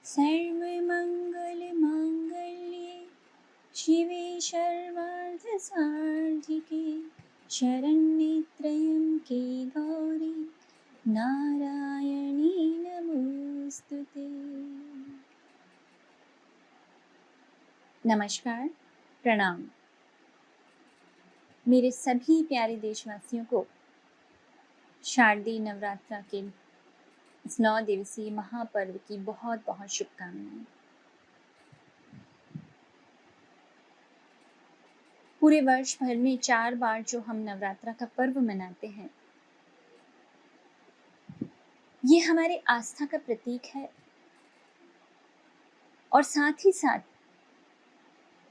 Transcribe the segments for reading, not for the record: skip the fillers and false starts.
सर्वमङ्गलमाङ्गल्ये शिवे सर्वार्थसाधिके शरण्ये त्र्यम्बके गौरी नारायणी नमोस्तुते। नमस्कार, प्रणाम। मेरे सभी प्यारे देशवासियों को शारदीय नवरात्रा के इस 9 दिवसीय महापर्व की बहुत बहुत शुभकामनाएं। पूरे वर्ष भर में 4 बार जो हम नवरात्रा का पर्व मनाते हैं, ये हमारे आस्था का प्रतीक है और साथ ही साथ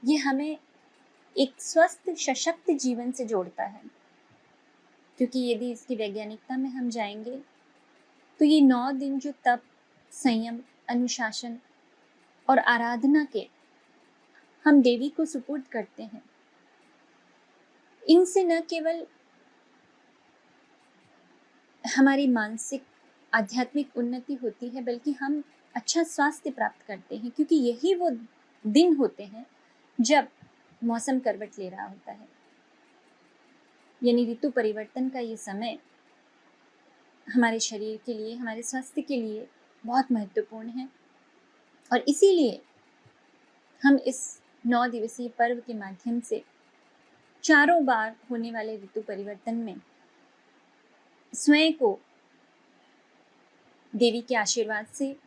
ये हमें एक स्वस्थ सशक्त जीवन से जोड़ता है। क्योंकि यदि इसकी वैज्ञानिकता में हम जाएंगे तो ये 9 दिन जो तप, संयम, अनुशासन और आराधना के हम देवी को सुपुर्द करते हैं, इनसे न केवल हमारी मानसिक आध्यात्मिक उन्नति होती है, बल्कि हम अच्छा स्वास्थ्य प्राप्त करते हैं। क्योंकि यही वो दिन होते हैं जब मौसम करवट ले रहा होता है, यानी ऋतु परिवर्तन का ये समय हमारे शरीर के लिए, हमारे स्वास्थ्य के लिए बहुत महत्वपूर्ण है। और इसीलिए हम इस 9 दिवसीय पर्व के माध्यम से 4 बार होने वाले ऋतु परिवर्तन में स्वयं को देवी के आशीर्वाद से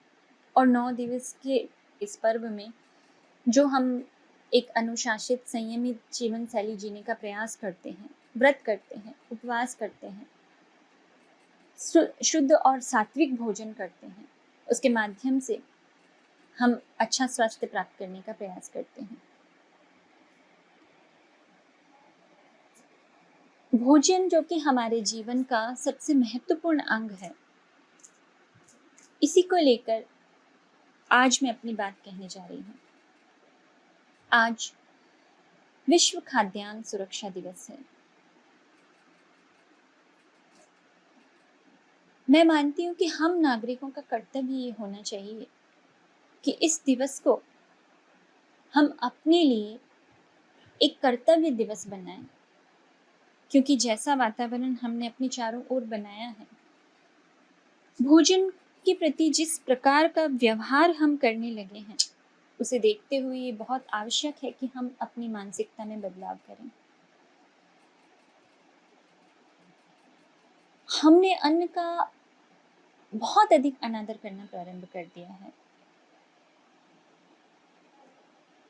और 9 दिवस के इस पर्व में जो हम एक अनुशासित संयमित जीवन शैली जीने का प्रयास करते हैं, व्रत करते हैं, उपवास करते हैं, शुद्ध और सात्विक भोजन करते हैं, उसके माध्यम से हम अच्छा स्वास्थ्य प्राप्त करने का प्रयास करते हैं। भोजन जो कि हमारे जीवन का सबसे महत्वपूर्ण अंग है, इसी को लेकर आज मैं अपनी बात कहने जा रही हूँ। आज विश्व खाद्यान्न सुरक्षा दिवस है। मैं मानती हूँ कि हम नागरिकों का कर्तव्य ये होना चाहिए कि इस दिवस को हम अपने लिए एक कर्तव्य दिवस बनाएं। क्योंकि जैसा वातावरण हमने अपने चारों ओर बनाया है, भोजन के प्रति जिस प्रकार का व्यवहार हम करने लगे हैं, उसे देखते हुए ये बहुत आवश्यक है कि हम अपनी मानसिकता में बदलाव करें। हमने अन्न का बहुत अधिक अनादर करना प्रारंभ कर दिया है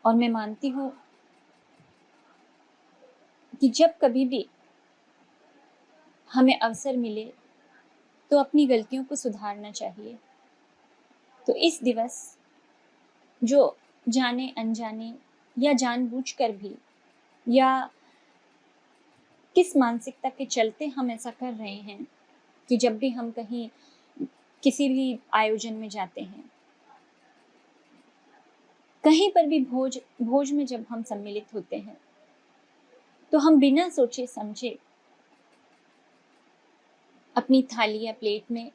और मैं मानती हूँ कि जब कभी भी हमें अवसर मिले तो अपनी गलतियों को सुधारना चाहिए। तो इस दिवस जो जाने अनजाने या जानबूझकर भी या किस मानसिकता के चलते हम ऐसा कर रहे हैं कि जब भी हम कहीं किसी भी आयोजन में जाते हैं, कहीं पर भी भोज में जब हम सम्मिलित होते हैं, तो हम बिना सोचे समझे अपनी थाली या प्लेट में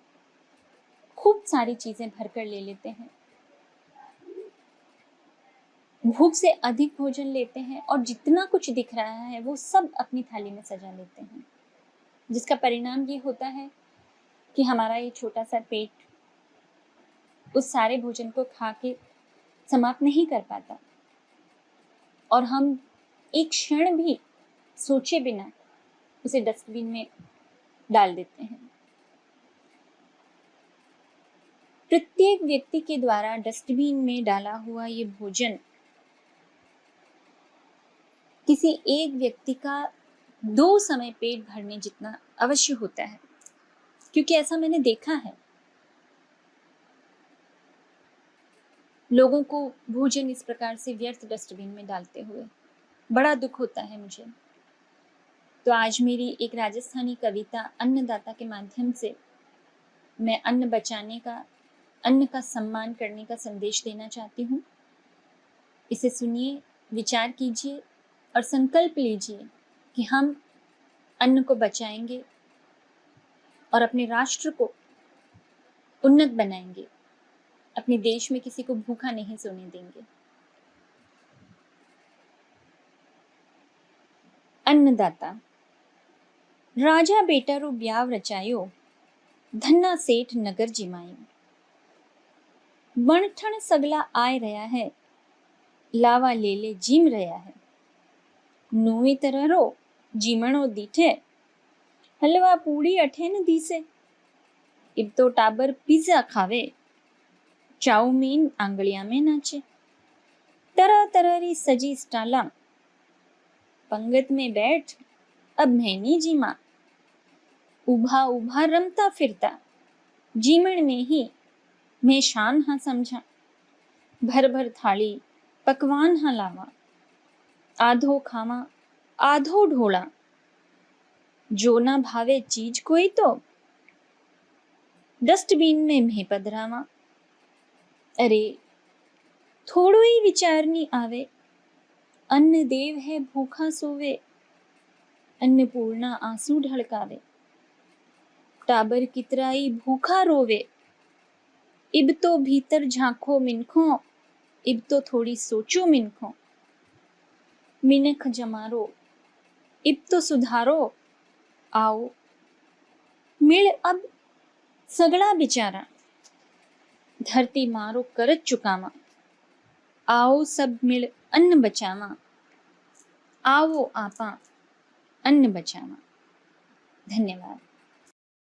खूब सारी चीजें भरकर ले लेते हैं, भूख से अधिक भोजन लेते हैं और जितना कुछ दिख रहा है वो सब अपनी थाली में सजा लेते हैं, जिसका परिणाम ये होता है कि हमारा ये छोटा सा पेट उस सारे भोजन को खा के समाप्त नहीं कर पाता और हम एक क्षण भी सोचे बिना उसे डस्टबिन में डाल देते हैं। प्रत्येक व्यक्ति के द्वारा डस्टबिन में डाला हुआ ये भोजन किसी एक व्यक्ति का 2 समय पेट भरने जितना अवश्य होता है। क्योंकि ऐसा मैंने देखा है, लोगों को भोजन इस प्रकार से व्यर्थ डस्टबिन में डालते हुए बड़ा दुख होता है मुझे। तो आज मेरी एक राजस्थानी कविता अन्नदाता के माध्यम से मैं अन्न बचाने का, अन्न का सम्मान करने का संदेश देना चाहती हूँ। इसे सुनिए, विचार कीजिए और संकल्प लीजिए कि हम अन्न को बचाएंगे और अपने राष्ट्र को उन्नत बनाएंगे। अपने देश में किसी को भूखा नहीं सोने देंगे। अन्नदाता। राजा बेटारो ब्याव रचायो, धन्ना सेठ नगर जिमायो। बणठण सगला आय रहा है, लावा लेले जीम रहा है। नुई तररो जीमणो दीठे, हलवा पूड़ी अठे न दीसे। इब तो टाबर पिज्जा खावे, चाउमीन आंगलिया में नाचे। तरह तरह री सजी स्टाला, पंगत में बैठ अब मैनी जीमा। उभा उभा रमता फिरता, जीमण में ही मैं शान हाँ समझा। भर भर थाली पकवान हाँ लावा, आधो खावा आधो ढोला। जो ना भावे चीज कोई तो डस्टबिन में मैं पधरावा। अरे थोड़ो ही विचार नी आवे, अन्न देव है भूखा सोवे। अन्नपूर्णा आंसू ढड़कावे, टाबर कितराई भूखा रोवे। इब तो भीतर झांको मिनखो, इब तो थोड़ी सोचो मिनखो। मिनख जमारो इब तो सुधारो, आओ मिल अब सगड़ा बिचारा। धरती मारो करत चुकावा, आओ सब मिल अन्न बचावा। आओ आपा अन्न बचावा। धन्यवाद।